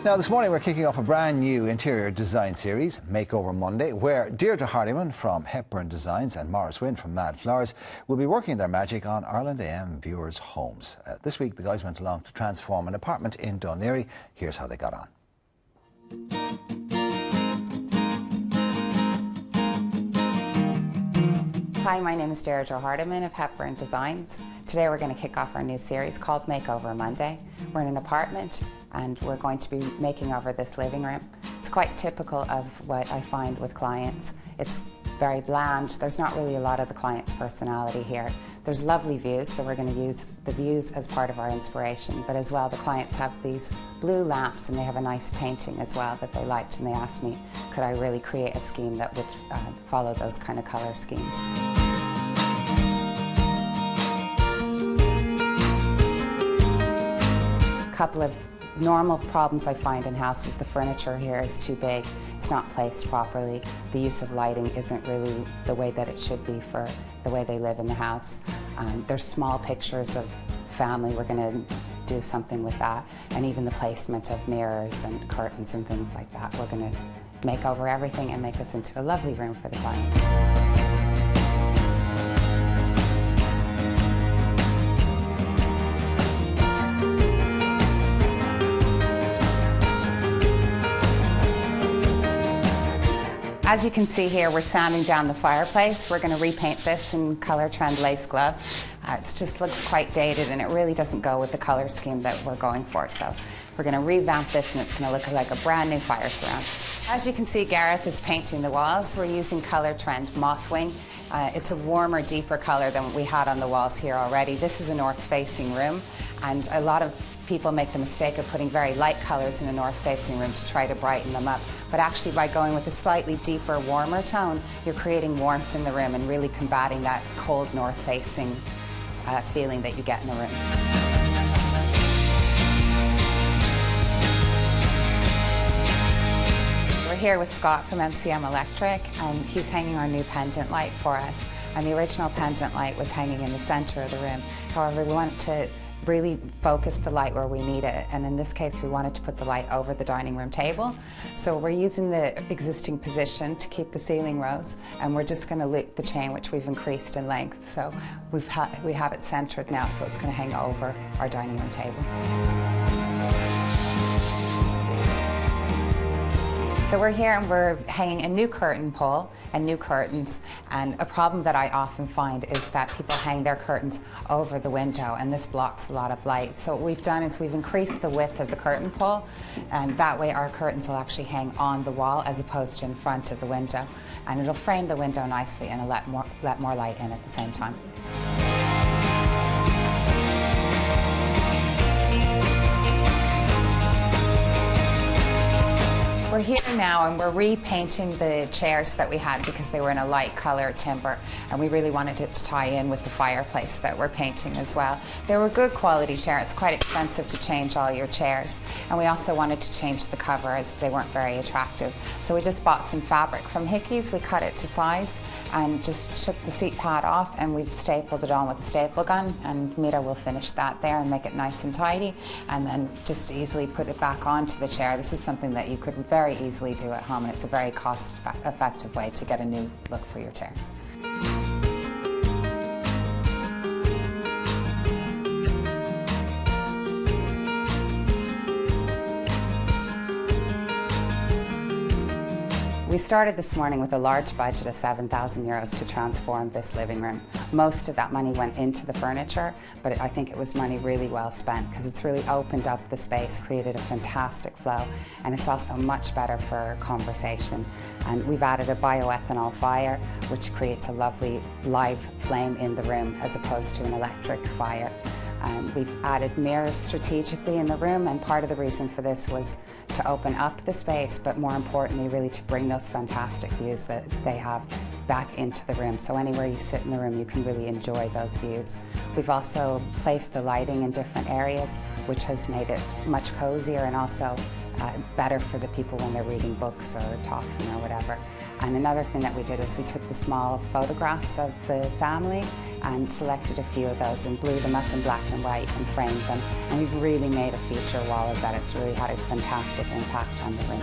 Now, this morning we're kicking off a brand new interior design series, Makeover Monday, where Deirdre Hardiman from Hepburn Designs and Maurice Wynne from Mad Flowers will be working their magic on Ireland AM viewers' homes. This week the guys went along to transform an apartment in Dún Laoghaire. Here's how they got on. Hi, my name is Deirdre Hardiman of Hepburn Designs. Today we're going to kick off our new series called Makeover Monday. We're in an apartment and we're going to be making over this living room. It's quite typical of what I find with clients. It's very bland. There's not really a lot of the client's personality here. There's lovely views, so we're going to use the views as part of our inspiration, but as well the clients have these blue lamps and they have a nice painting as well that they liked, and they asked me could I really create a scheme that would follow those kind of colour schemes. A couple of normal problems I find in houses: the furniture here is too big, it's not placed properly, the use of lighting isn't really the way that it should be for the way they live in the house. There's small pictures of family, we're going to do something with that, and even the placement of mirrors and curtains and things like that. We're going to make over everything and make this into a lovely room for the client. As you can see here, we're sanding down the fireplace. We're going to repaint this in Colour Trend Lace Glove. It just looks quite dated and it really doesn't go with the colour scheme that we're going for. So we're going to revamp this and it's going to look like a brand new fire surround. As you can see, Gareth is painting the walls. We're using Colour Trend Mothwing. It's a warmer, deeper colour than what we had on the walls here already. This is a north-facing room, and a lot of people make the mistake of putting very light colours in a north-facing room to try to brighten them up. But actually, by going with a slightly deeper, warmer tone, you're creating warmth in the room and really combating that cold north-facing feeling that you get in a room. We're here with Scott from MCM Electric, and he's hanging our new pendant light for us. And the original pendant light was hanging in the centre of the room. However, we wanted to really focus the light where we need it, and in this case we wanted to put the light over the dining room table. So we're using the existing position to keep the ceiling rose, and we're just going to loop the chain, which we've increased in length. So we have it centred now, so it's going to hang over our dining room table. So we're here and we're hanging a new curtain pole and new curtains, and a problem that I often find is that people hang their curtains over the window and this blocks a lot of light. So what we've done is we've increased the width of the curtain pole, and that way our curtains will actually hang on the wall as opposed to in front of the window, and it'll frame the window nicely and it'll let more light in at the same time. We're here now and we're repainting the chairs that we had because they were in a light colour timber, and we really wanted it to tie in with the fireplace that we're painting as well. They were good quality chairs. It's quite expensive to change all your chairs, and we also wanted to change the cover as they weren't very attractive. So we just bought some fabric from Hickey's, we cut it to size and just took the seat pad off and we've stapled it on with a staple gun, and Mira will finish that there and make it nice and tidy, and then just easily put it back onto the chair. This is something that you could very easily do at home, and it's a very cost-effective way to get a new look for your chairs. We started this morning with a large budget of €7,000 to transform this living room. Most of that money went into the furniture, but I think it was money really well spent because it's really opened up the space, created a fantastic flow, and it's also much better for conversation. And we've added a bioethanol fire, which creates a lovely live flame in the room as opposed to an electric fire. We've added mirrors strategically in the room, and part of the reason for this was to open up the space, but more importantly really to bring those fantastic views that they have back into the room. So anywhere you sit in the room you can really enjoy those views. We've also placed the lighting in different areas which has made it much cozier and also better for the people when they're reading books or talking or whatever. And another thing that we did was we took the small photographs of the family and selected a few of those and blew them up in black and white and framed them. And we've really made a feature wall of that. It's really had a fantastic impact on the room.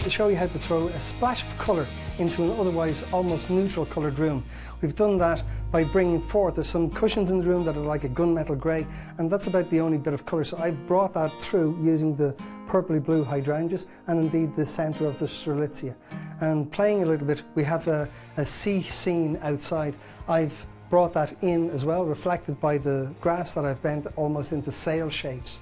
To show you how to throw a splash of colour into an otherwise almost neutral coloured room. We've done that by bringing forth, there's some cushions in the room that are like a gunmetal grey, and that's about the only bit of colour. So I've brought that through using the purpley blue hydrangeas and indeed the centre of the strelitzia. And playing a little bit, we have a sea scene outside. I've brought that in as well, reflected by the grass that I've bent almost into sail shapes.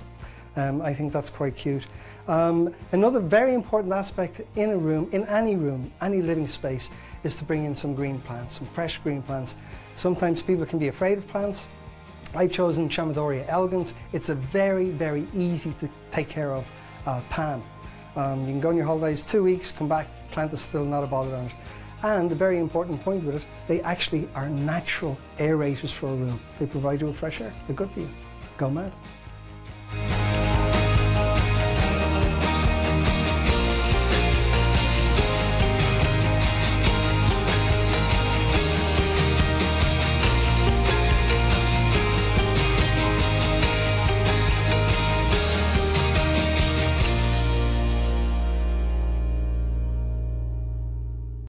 I think that's quite cute. Another very important aspect in a room, in any room, any living space, is to bring in some green plants, some fresh green plants. Sometimes people can be afraid of plants. I've chosen Chamaedorea elegans. It's a very, very easy to take care of pan. You can go on your holidays 2 weeks, come back, plant is still not a bother on it. And a very important point with it, they actually are natural aerators for a room. They provide you with fresh air. They're good for you. Go mad.